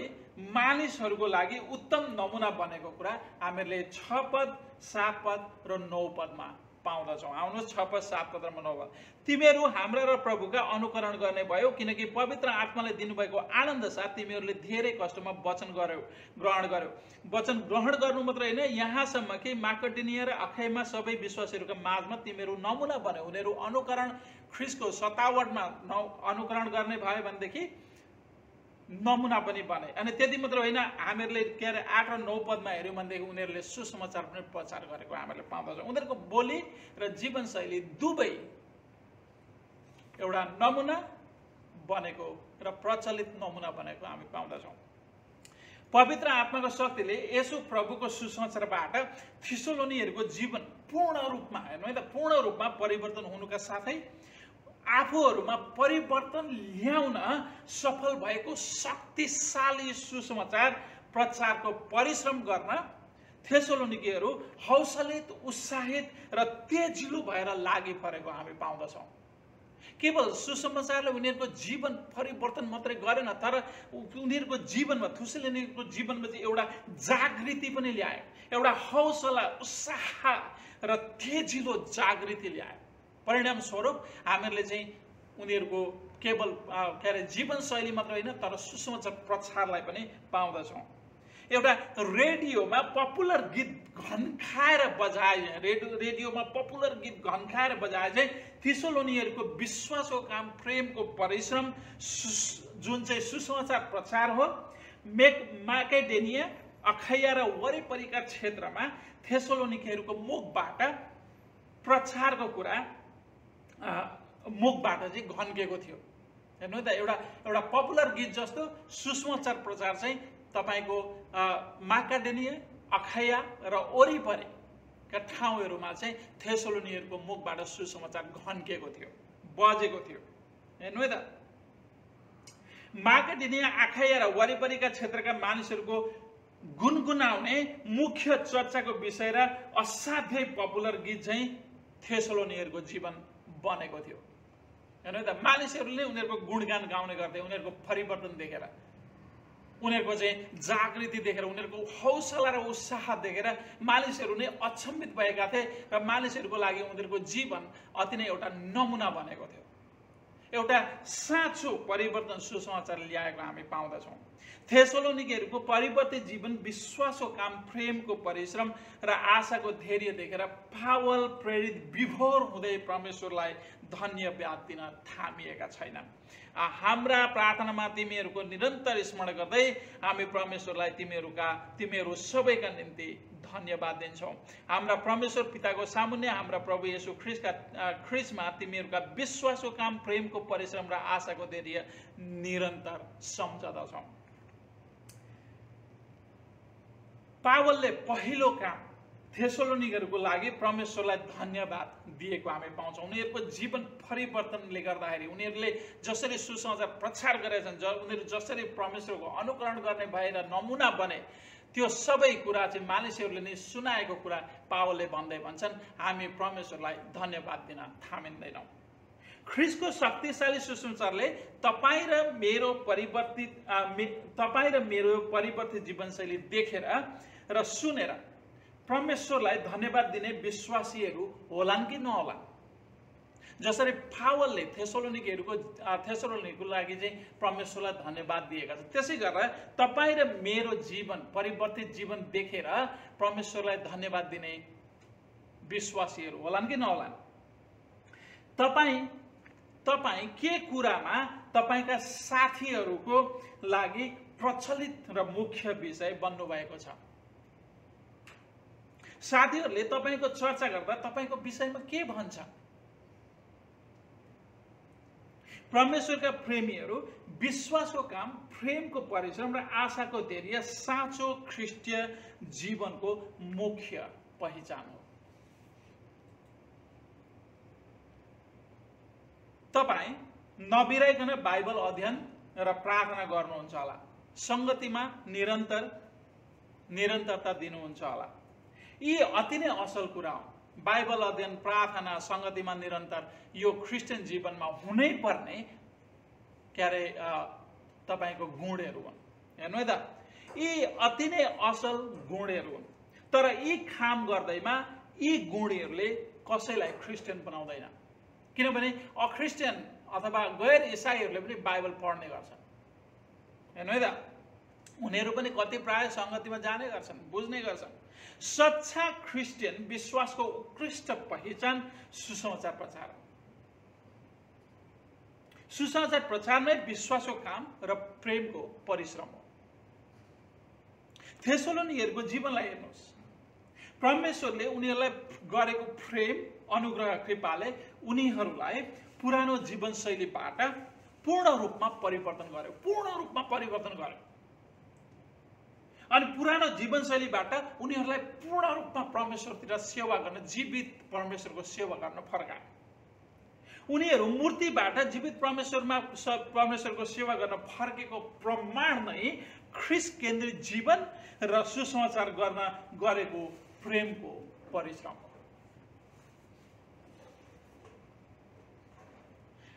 मानिसहरूको लागि उत्तम नमुना बनेको कुरा हामीहरूले 6 पद, 7 पद र 9 पदमा पाउँदछौँ। आउनुहोस् 6 पद, 7 पद र 9 पद। तिमीहरू हाम्रा र प्रभुका अनुकरण गर्ने भयो, किनकि पवित्र आत्माले दिनुभएको आनन्द साथ तिमीहरूले धेरै कष्टमा वचन ग्रहण गर्यो। वचन ग्रहण गर्नु मात्र होइन, यहाँसम्म कि माकेडोनिया र अखायामा सबै विश्वासीहरूका माझमा तिमीहरू नमुना बन्यो। उनीहरू अनुकरण ख्रीष्टको सतावटमा अनुकरण गर्ने भयो भनेदेखि नमुना पनि बने। अनि त्यति मात्र होइन, हामीहरूले के अरे 8 र 9 पदमा हेऱ्यौँ भनेदेखि उनीहरूले सुसमाचार पनि प्रचार गरेको हामीले पाउँदछौँ। उनीहरूको बोली र जीवनशैली दुवै एउटा नमुना बनेको र प्रचलित नमुना बनेको हामी पाउँदछौँ। पवित्र आत्माको शक्तिले येशू प्रभुको सुसमाचारबाट थेसलोनियहरूको जीवन पूर्ण रूपमा, हेर्नु है त, पूर्ण रूपमा परिवर्तन हुनुका साथै आफूहरूमा परिवर्तन ल्याउन सफल भएको शक्तिशाली सुसमाचार प्रचारको परिश्रम गर्न थेसलोनिकेहरू हौसलित, उत्साहित र तेजिलो भएर लागि परेको हामी पाउँदछौँ। केवल सुसमाचारले उनीहरूको जीवन परिवर्तन मात्रै गरेन, तर उनीहरूको जीवनमा, थेसलोनिकेको जीवनमा चाहिँ एउटा जागृति पनि ल्यायो, एउटा हौसला, उत्साह र तेजिलो जागृति ल्यायो। परिणाम स्वरूप हामीहरूले चाहिँ उनीहरूको केवल के अरे जीवनशैली मात्र होइन, तर सुसमाचार प्रचारलाई पनि पाउँदछौँ। एउटा रेडियोमा पपुलर गीत घन्काएर बजाए, रेडियोमा पपुलर गीत घन्काएर बजाए चाहिँ थेसलोनियहरूको विश्वासको काम, प्रेमको परिश्रम, जुन चाहिँ सुसमाचार प्रचार हो, माकेडोनिया, अखाया र वरिपरिका क्षेत्रमा थेसलोनिकेहरूको मुखबाट प्रचारको कुरा मुखबाट चाहिँ घन्केको थियो। हेर्नु त, एउटा पपुलर गीत जस्तो सुसमाचार प्रचार चाहिँ तपाईँको माकेडोनिया, अखाया र वरिपरिका ठाउँहरूमा चाहिँ थेसलोनियहरूको मुखबाट सुसमाचार घन्केको थियो, बजेको थियो। हेर्नु है त, माकेडोनिया, अखाया र वरिपरिका क्षेत्रका मानिसहरूको गुनगुनाउने मुख्य चर्चाको विषय र असाध्यै पपुलर गीत चाहिँ थेसलोनियहरूको जीवन बनेको थियो। हेर्नु त, मानिसहरूले उनीहरूको गुणगान गाउने गर्थे, उनीहरूको परिवर्तन देखेर, उनीहरूको चाहिँ जागृति देखेर, उनीहरूको हौसला र उत्साह देखेर मानिसहरू नै अचम्मित भएका थिए र मानिसहरूको लागि उनीहरूको जीवन अति नै एउटा नमुना बनेको थियो। एउटा साँचो परिवर्तन सुसमाचार ल्याएको हामी पाउँदछौँ। थेसलोनिकेहरूको परिवर्तित जीवन, विश्वासको काम, प्रेमको परिश्रम र आशाको धैर्य देखेर पावल प्रेरित विभोर हुँदै परमेश्वरलाई धन्यवाद दिन थामिएका छैनन्। हाम्रा प्रार्थनामा तिमीहरूको निरन्तर स्मरण गर्दै हामी परमेश्वरलाई तिमीहरू सबैका निम्ति धन्यवाद दिन्छौँ। हाम्रा परमेश्वर पिताको सामुन्ने हाम्रा प्रभु येशू ख्रीष्टमा तिमीहरूका विश्वासको काम, प्रेमको परिश्रम र आशाको धैर्य निरन्तर सम्झदछौँ। पावलले पहिलो काम थेसलोनिकहरूको लागि परमेश्वरलाई धन्यवाद दिएको हामी पाउँछौँ। उनीहरूको जीवन परिवर्तनले गर्दाखेरि उनीहरूले जसरी सुसमाचार प्रचार गरेका छन्, उनीहरू जसरी परमेश्वरको अनुकरण गर्ने भएर नमुना बने, त्यो सबै कुरा चाहिँ मानिसहरूले नै सुनाएको कुरा पावलले भन्दै भन्छन्, हामी परमेश्वरलाई धन्यवाद दिन थामिँदैनौँ। ख्रीष्टको शक्तिशाली सुसमाचारले तपाईँ र मेरो परिवर्तित जीवनशैली देखेर र सुनेर परमेश्वरलाई धन्यवाद दिने विश्वासीहरू होलान् कि नहोलान्। जसरी पावलले थेसलोनिकहरूको लागि चाहिँ परमेश्वरलाई धन्यवाद दिएका छन्, त्यसै गरेर तपाईँ र मेरो जीवन परिवर्तित जीवन देखेर परमेश्वरलाई धन्यवाद दिने विश्वासीहरू होलान् कि नहोलान्। तपाईँ के कुरामा तपाईँका साथीहरूको लागि प्रचलित र मुख्य विषय बन्नुभएको छ? साथीहरूले तपाईँको चर्चा गर्दा तपाईँको विषयमा के भन्छ? परमेश्वरका प्रेमीहरू विश्वासको काम, प्रेमको परिश्रम र आशाको धैर्य साँचो ख्रिस्टीय जीवनको मुख्य पहिचान हो। तपाईँ नबिराइकन बाइबल अध्ययन र प्रार्थना गर्नुहुन्छ होला, संगतिमा निरन्तरता दिनुहुन्छ होला। यी अति नै असल कुरा हो। बाइबल अध्ययन, प्रार्थना, संगतिमा निरन्तर यो क्रिस्चियन जीवनमा हुनै पर्ने तपाईको गुणहरू हुन्। हेर्नु है त, यी अति नै असल गुणहरू हुन्। तर यी काम गर्दैमा यी गुणहरूले कसैलाई क्रिस्चियन बनाउँदैन, किनभने अक्रिस्चियन अथवा गैर इसाईहरूले पनि बाइबल पढ्ने गर्छन्। हेर्नु है त, उनीहरू पनि कति प्राय संगतिमा जाने गर्छन्, बुझ्ने गर्छन्। सच्चा क्रिस्चियन विश्वासको उत्कृष्ट पहिचान सुसमाचार प्रचार हो। सुसमाचार प्रचार नै विश्वासको काम र प्रेमको परिश्रम हो। थेसलोनिकहरूको जीवनलाई हेर्नुहोस्, परमेश्वरले उनीहरूलाई गरेको प्रेम, अनुग्रह, कृपाले उनीहरूलाई पुरानो जीवनशैलीबाट पूर्ण रूपमा परिवर्तन गर्यो। अनि पुरानो जीवनशैलीबाट उनीहरूलाई पूर्ण रूपमा परमेश्वरतिर सेवा गर्न, जीवित परमेश्वरको सेवा गर्न फर्कायो। उनीहरू मूर्तिबाट जीवित परमेश्वरको सेवा गर्न फर्केको प्रमाण नै ख्रीष्ट केन्द्रित जीवन र सुसमाचार गर्न गरेको प्रेमको परिश्रम हो।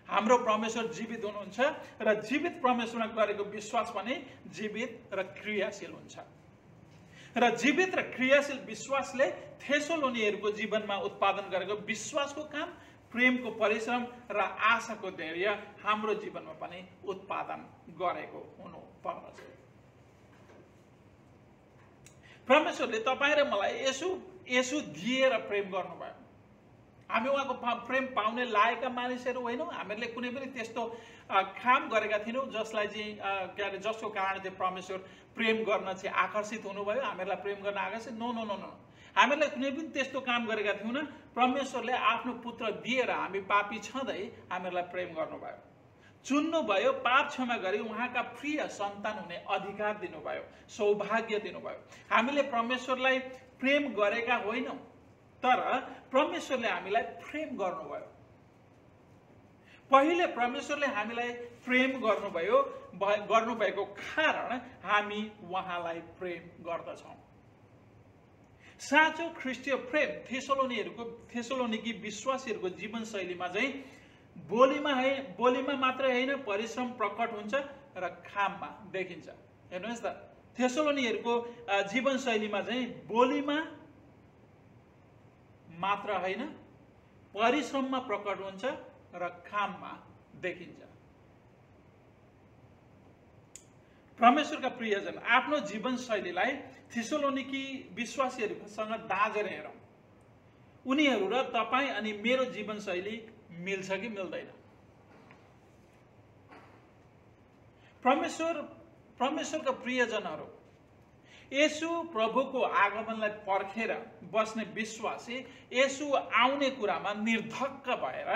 हाम्रो परमेश्वर जीवित हुनुहुन्छ र जीवित परमेश्वरमा गरेको विश्वास पनि जीवित र क्रियाशील हुन्छ। र जीवित र क्रियाशील विश्वासले थेसलोनिकहरूको जीवनमा उत्पादन गरेको विश्वासको काम, प्रेमको परिश्रम र आशाको धैर्य हाम्रो जीवनमा पनि उत्पादन गरेको हुनुपर्दछ। परमेश्वरले तपाईँ र मलाई यसो दिएर प्रेम गर्नुभयो। हामी उहाँको प्रेम पाउने लायकका मानिसहरू होइनौँ। हामीहरूले कुनै पनि त्यस्तो काम गरेका थिएनौँ जसलाई चाहिँ जसको कारण चाहिँ परमेश्वर प्रेम गर्न चाहिँ आकर्षित हुनुभयो, हामीहरूलाई प्रेम गर्न आकर्षित। नो। हामीहरूलाई कुनै पनि त्यस्तो काम गरेका थियौँ। परमेश्वरले आफ्नो पुत्र दिएर हामी पापी छँदै हामीहरूलाई प्रेम गर्नुभयो, चुन्नुभयो, पाप क्षमा गरी उहाँका प्रिय सन्तान हुने अधिकार दिनुभयो, सौभाग्य दिनुभयो। हामीले परमेश्वरलाई प्रेम गरेका होइनौँ, तर परमेश्वरले हामीलाई प्रेम गर्नुभयो। पहिले परमेश्वरले हामीलाई प्रेम गर्नुभएको कारण हामी उहाँलाई प्रेम गर्दछौँ। साँचो ख्रिस्टीय प्रेम थेसलोनिकी विश्वासीहरूको जीवनशैलीमा चाहिँ बोलीमा मात्रै होइन, परिश्रम प्रकट हुन्छ र काममा देखिन्छ। हेर्नुहोस् त, थेसलोनिकहरूको जीवनशैलीमा चाहिँ बोलीमा मात्र होइन, परिश्रममा प्रकट हुन्छ र काममा देखिन्छ। परमेश्वरका प्रियजन, आफ्नो जीवनशैलीलाई थेसलोनिकी विश्वासीहरूसँग दाँजेर हेरौँ। उनीहरू र तपाईँ अनि मेरो जीवनशैली मिल्छ कि मिल्दैन? परमेश्वरका प्रियजनहरू, येशू प्रभुको आगमनलाई पर्खेर बस्ने विश्वासी येशू आउने कुरामा निर्धक्क भएर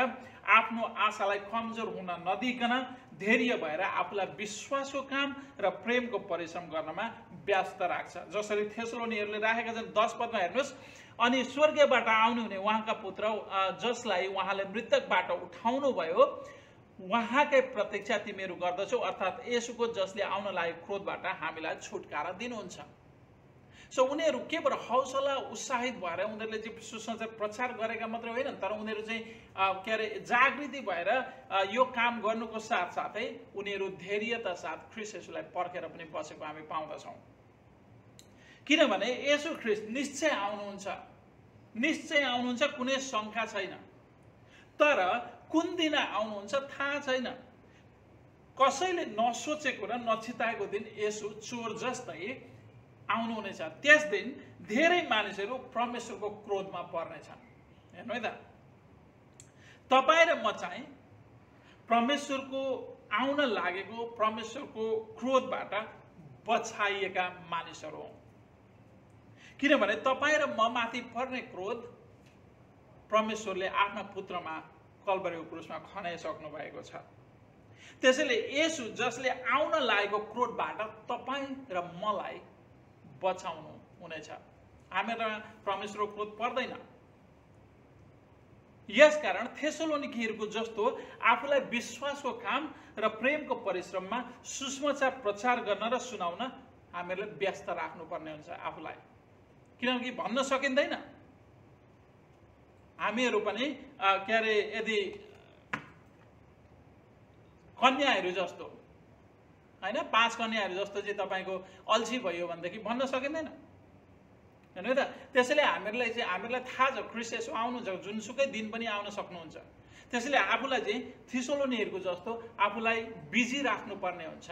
आफ्नो आशालाई कमजोर हुन नदिकन धैर्य भएर आफूलाई विश्वासको काम र प्रेमको परिश्रम गर्नमा व्यस्त राख्छ। जसरी थेसलोनीहरूले राखेका छन् 10 पदमा हेर्नुहोस्, अनि स्वर्गबाट आउनु हुने उहाँका पुत्र जसलाई उहाँले मृतकबाट उठाउनु भयो उहाँकै प्रतीक्षा तिमीहरू गर्दछौ, अर्थात् येशूको जसले आउन लागेको क्रोधबाट हामीलाई छुटकारा दिनुहुन्छ। सो उनीहरू के भएर हौसला उत्साहित भएर उनीहरूले चाहिँ सुसमाचार प्रचार गरेका मात्रै होइनन्, तर उनीहरू चाहिँ के अरे जागृति भएर यो काम गर्नुको साथसाथै उनीहरू धैर्यता साथ ख्रीष्ट येशूलाई पर्खेर पनि बसेको हामी पाउँदछौँ। किनभने येशू ख्रीष्ट निश्चय आउनुहुन्छ, कुनै शङ्का छैन। तर कुन दिन आउनुहुन्छ थाहा छैन। कसैले नसोचेको र नछिताएको दिन येशू चोर जस्तै आउनुहुनेछ। त्यस दिन धेरै मानिसहरू परमेश्वरको क्रोधमा पर्नेछन्। हेर्नु है त, तपाईँ र म चाहिँ परमेश्वरको आउन लागेको परमेश्वरको क्रोधबाट बचाइएका मानिसहरू हौँ। किनभने तपाईँ र म माथि पर्ने क्रोध परमेश्वरले आफ्ना पुत्रमा कल्भरीको क्रुसमा खनाइसक्नु भएको छ। त्यसैले येशू जसले आउन लागेको क्रोधबाट तपाईँ र मलाई बचाउनु हुनेछ। हामीमा परमेश्वरको क्रोध पर्दैन। यसकारण थेसलोनिकीहरूको जस्तो आफूलाई विश्वासको काम र प्रेमको परिश्रममा सुसमाचार प्रचार गर्न र सुनाउन हामीहरूले व्यस्त राख्नुपर्ने हुन्छ आफूलाई। किनकि भन्न सकिँदैन, हामीहरू पनि के अरे यदि कन्याहरू जस्तो हैन, 5 कन्याहरू जस्तो चाहिँ तपाईँको अल्छी भयो भनेदेखि भन्न सकिँदैन, हेर्नु है त। त्यसैले हामीहरूलाई थाहा छ ख्रीष्ट येशू आउनुहुन्छ, जुनसुकै दिन पनि आउन सक्नुहुन्छ। त्यसैले आफूलाई चाहिँ थेसलोनीहरूको जस्तो आफूलाई बिजी राख्नुपर्ने हुन्छ,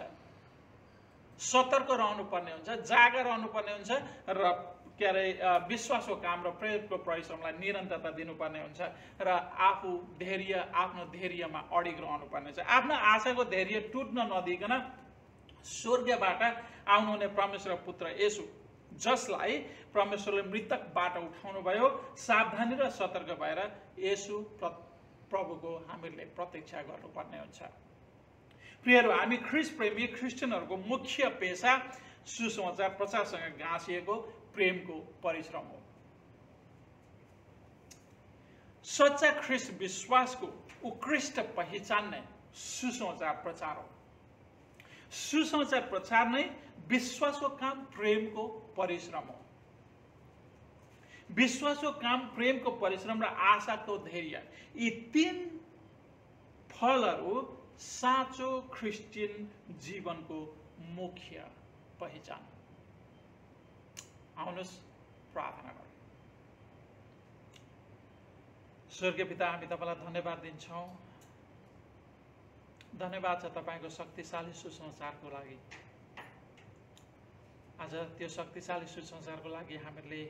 सतर्क रहनुपर्ने हुन्छ, जागा रहनुपर्ने हुन्छ र के अरे विश्वासको काम र प्रेमको परिश्रमलाई निरन्तरता दिनुपर्ने हुन्छ र आफ्नो धैर्यमा अडिग रहनुपर्ने हुन्छ। आफ्नो आशाको धैर्य टुट्न नदिकन स्वर्गबाट आउनुहुने परमेश्वरको पुत्र येशू जसलाई परमेश्वरले मृतकबाट उठाउनु भयो, सावधानी र सतर्क भएर येशू प्रभुको हामीले प्रतीक्षा गर्नुपर्ने हुन्छ। प्रियहरू, हामी ख्रीष्ट प्रेमी क्रिस्चियनहरूको मुख्य पेशा सुसमाचार प्रचारसँग गाँसिएको प्रेमको परिश्रम हो। सच्चा ख्रीष्ट विश्वासको उत्कृष्ट पहिचान नै सुसमाचार प्रचार हो। सुसमाचार प्रचार नै विश्वासको काम प्रेमको परिश्रम हो। विश्वासको काम, प्रेमको परिश्रम र आशाको धैर्य, यी 3 फलहरू साँचो क्रिस्चियन जीवनको मुख्य पहिचान। आउनुहोस् प्रार्थना गरौँ। स्वर्गीय पिता, हामी तपाईलाई धन्यवाद दिन्छौँ। धन्यवाद छ तपाईको शक्तिशाली सुसमाचारको लागि। आज त्यो शक्तिशाली सुसमाचारको लागि हामीले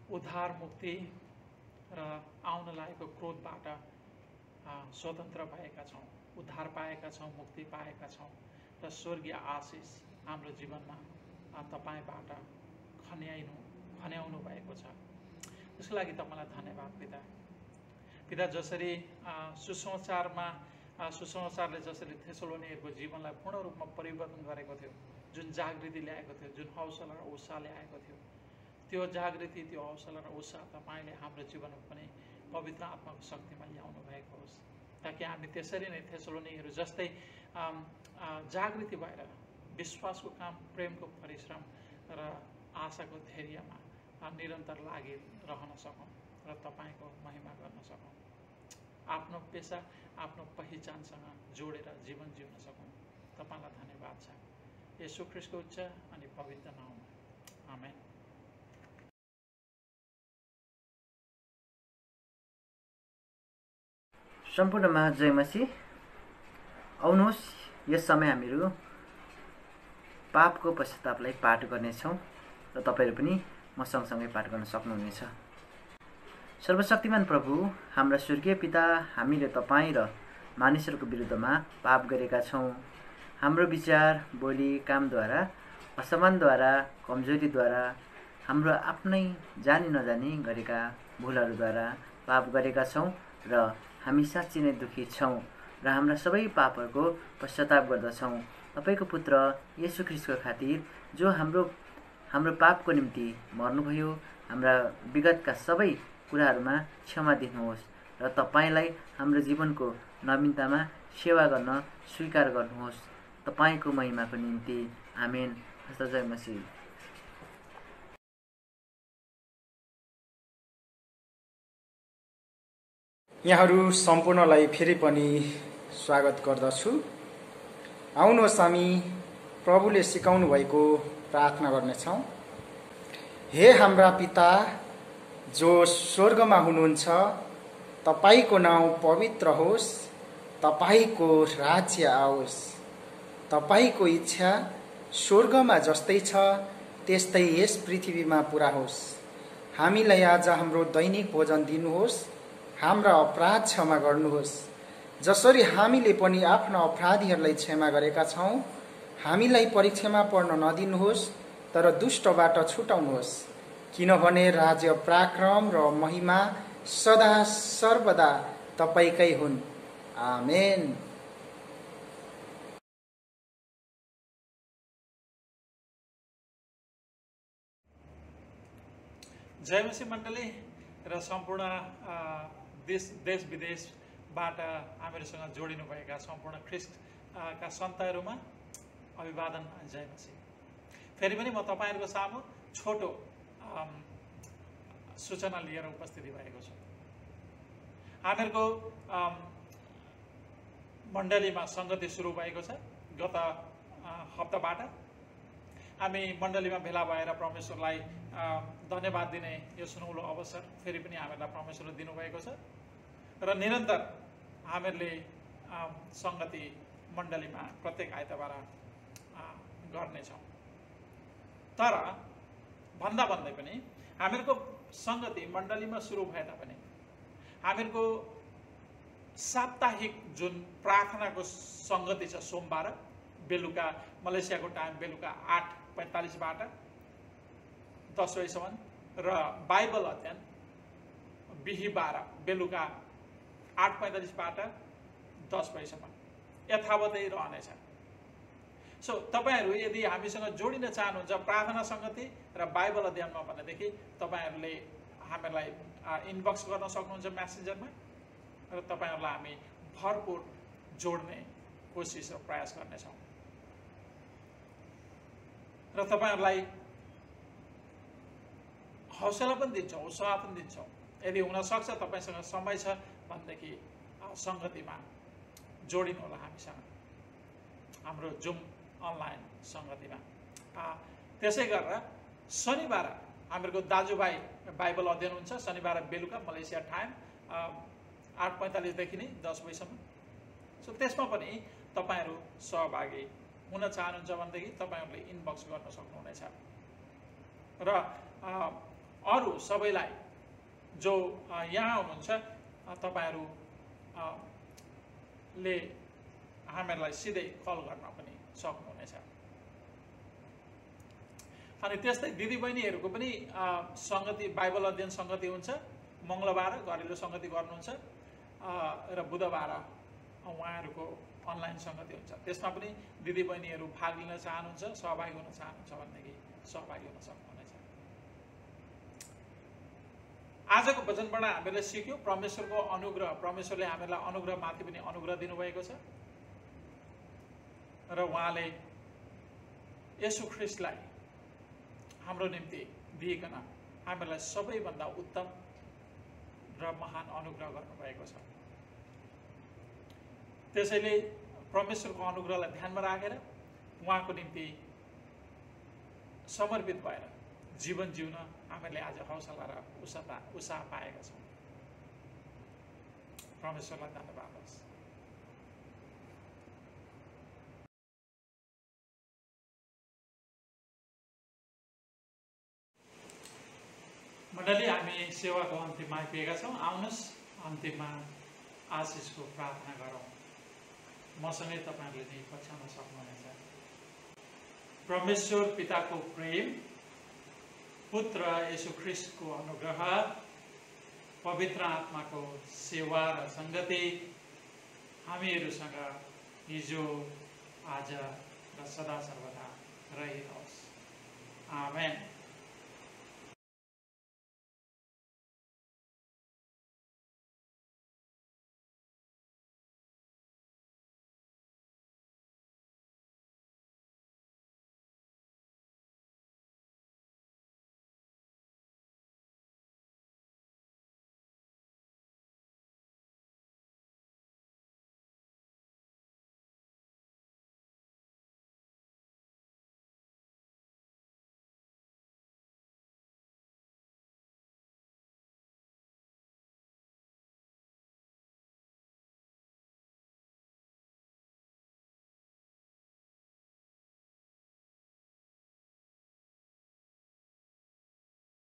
उद्धार, मुक्ति र आउन लागेको क्रोधबाट स्वतन्त्र भएका छौँ, उद्धार पाएका छौँ, मुक्ति पाएका छौँ र स्वर्गीय आशिष हाम्रो जीवनमा तपाईबाट खन्याउनु भएको छ। त्यसको लागि तपाईलाई धन्यवाद पिता। पिता, जसरी सुसमाचारले जसरी थेसलोनीहरूको जीवनलाई पूर्ण रूपमा परिवर्तन गरेको थियो, जुन जागृति ल्याएको थियो, जुन हौसला र उत्साह ल्याएको थियो, त्यो जागृति, त्यो हौसला र उत्साह तपाईले हाम्रो जीवनमा पनि पवित्र आत्माको शक्तिमा ल्याउनु भएको होस्, ताकि हामी त्यसरी नै थेसलोनीहरू जस्तै जागृति भएर विश्वासको काम, प्रेमको परिश्रम र आशाको धैर्यमा निरन्तर लागि रहन सकौँ र तपाईको महिमा गर्न सकौँ। आफ्नो पेशा, आफ्नो पहिचानसँग जोडेर जीवन जिउन सकौँ। तपाईलाई धन्यवाद छ। येशू ख्रीष्टको उच्च अनि पवित्र नाममा आमेन। सम्पूर्णमा जय मसीह। आउनुहोस्, यस समय हामीहरू पापको पश्चातापलाई पाठ गर्नेछौँ र तपाईँहरू पनि म सँगसँगै पाठ गर्न सक्नुहुनेछ। सर्वशक्तिमान प्रभु, हाम्रा स्वर्गीय पिता, हामीले तपाईँ र मानिसहरूको विरुद्धमा पाप गरेका छौँ। हाम्रो विचार, बोली, कामद्वारा, असमानद्वारा, कमजोरीद्वारा, हाम्रो आफ्नै जानी नजानी गरेका भुलहरूद्वारा पाप गरेका छौँ र हामी साँच्चै नै दुखी छौँ र हाम्रा सबै पापहरूको पश्चाताप गर्दछौँ। तपाईको पुत्र येशू ख्रीष्टको खातिर जो हाम्रो पापको निम्ति मर्नुभयो, हाम्रा विगतका सबै कुराहरूमा क्षमा दिनुहोस् र तपाईलाई हाम्रो जीवनको नवीनतामा सेवा गर्न स्वीकार गर्नुहोस्। तपाईको महिमाको निम्ति आमेन। जय मसीह। यहाँहरू सम्पूर्णलाई फेरि पनि स्वागत गर्दछु। आउनुहोस् हामी प्रभुले सिकाउनु भएको प्रार्थना गर्नेछौँ। हे हाम्रा पिता जो स्वर्गमा हुनुहुन्छ, तपाईको नाउँ पवित्र होस्, तपाईको राज्य आओस्, तपाईको इच्छा स्वर्गमा जस्तै छ त्यस्तै यस पृथ्वीमा पुरा होस्। हामीलाई आज हाम्रो दैनिक भोजन दिनुहोस्। हाम्रा अपराध क्षमा गर्नुहोस् जसरी हामीले पनि आफ्ना अपराधीहरूलाई क्षमा गरेका छौँ। हामीलाई परीक्षामा पर्न नदिनुहोस् तर दुष्टबाट छुटाउनुहोस्, किनभने राज्य, पराक्रम र महिमा सदा सर्वदा तपाईकै हुन्। आमेन। जय मसीह मण्डली र सम्पूर्ण देश विदेशबाट हामीहरूसँग जोडिनुभएका सम्पूर्ण ख्रिस्टका सन्तहरूमा अभिवादन। जय मसीह। फेरि पनि म तपाईँहरूको सामु छोटो सूचना लिएर उपस्थिति भएको छु। हामीहरूको मण्डलीमा सङ्गति सुरु भएको छ। गत हप्ताबाट हामी मण्डलीमा भेला भएर परमेश्वरलाई धन्यवाद दिने यो सुनौलो अवसर फेरि पनि हामीहरूलाई परमेश्वरले दिनुभएको छ र निरन्तर हामीहरूले सङ्गति मण्डलीमा प्रत्येक आइतबार गर्नेछौँ। तर भन्दा भन्दै पनि हामीहरूको सङ्गति मण्डलीमा सुरु भए तापनि हामीहरूको साप्ताहिक जुन प्रार्थनाको सङ्गति छ, सोमबार बेलुका मलेसियाको टाइम बेलुका 8:45बाट 10 बजेसम्म र बाइबल अध्ययन बिहीबार बेलुका 8:45बाट 10 बजेसम्म यथावतै रहनेछ। सो तपाईहरू यदि हामीसँग जोडिन चाहनुहुन्छ प्रार्थना सङ्गति र बाइबल अध्ययनमा भनेदेखि तपाईहरूले हामीलाई इनबक्स गर्न सक्नुहुन्छ मेसेन्जरमा र तपाईहरूलाई हामी भरपूर जोड्ने कोसिस र प्रयास गर्नेछौँ र तपाईहरूलाई हौसला पनि दिन्छौँ, उत्साह पनि दिन्छौँ। यदि हुनसक्छ तपाईँसँग समय छ भनेदेखि सङ्गतिमा जोडिनु होला हामीसँग हाम्रो जुम अनलाइन सङ्गतिमा। त्यसै गरेर शनिबार हामीहरूको दाजुभाइ बाइबल अध्ययन हुन्छ। शनिबार बेलुका मलेसिया टाइम 8:45देखि नै 10 बजीसम्म। सो त्यसमा पनि तपाईँहरू सहभागी हुन चाहनुहुन्छ भनेदेखि तपाईँहरूले इनबक्स गर्न सक्नुहुनेछ र अरू सबैलाई जो यहाँ हुनुहुन्छ तपाईँहरूले हामीहरूलाई सिधै कल गर्न पनि सक्नुहुनेछ। अनि त्यस्तै दिदीबहिनीहरूको पनि सङ्गति बाइबल अध्ययन सङ्गति हुन्छ। मङ्गलबार घरेलु सङ्गति गर्नुहुन्छ र बुधबार उहाँहरूको अनलाइन सङ्गति हुन्छ। त्यसमा पनि दिदीबहिनीहरू भाग लिन चाहनुहुन्छ, सहभागी हुन चाहनुहुन्छ भनेदेखि सहभागी हुन सक्नुहुनेछ। आजको वचनबाट हामीहरूले सिक्यौँ परमेश्वरको अनुग्रह। परमेश्वरले हामीलाई अनुग्रह माथि पनि अनुग्रह दिनुभएको छ र उहाँले येशू ख्रीष्टलाई हाम्रो निम्ति दिइकन हामीलाई सबैभन्दा उत्तम र महान अनुग्रह गर्नुभएको छ। त्यसैले परमेश्वरको अनुग्रहलाई ध्यानमा राखेर उहाँको निम्ति समर्पित भएर जीवन जिउन हामीले आज हौसला र उत्साह पाएका छौँ। परमेश्वरलाई धन्यवाद होस्। मण्डली, हामी सेवाको अन्तिममा आइपुगेका छौँ। आउनुहोस् अन्तिममा आशिषको प्रार्थना गरौँ। मसँगै तपाईँहरूले नै पछ्याउन सक्नुहुनेछ। परमेश्वर पिताको प्रेम, पुत्र येशू ख्रीष्टको अनुग्रह, पवित्र आत्माको सेवा र सङ्गति हामीहरूसँग हिजो, आज र सदा सर्वदा रहिरहोस्। आमेन।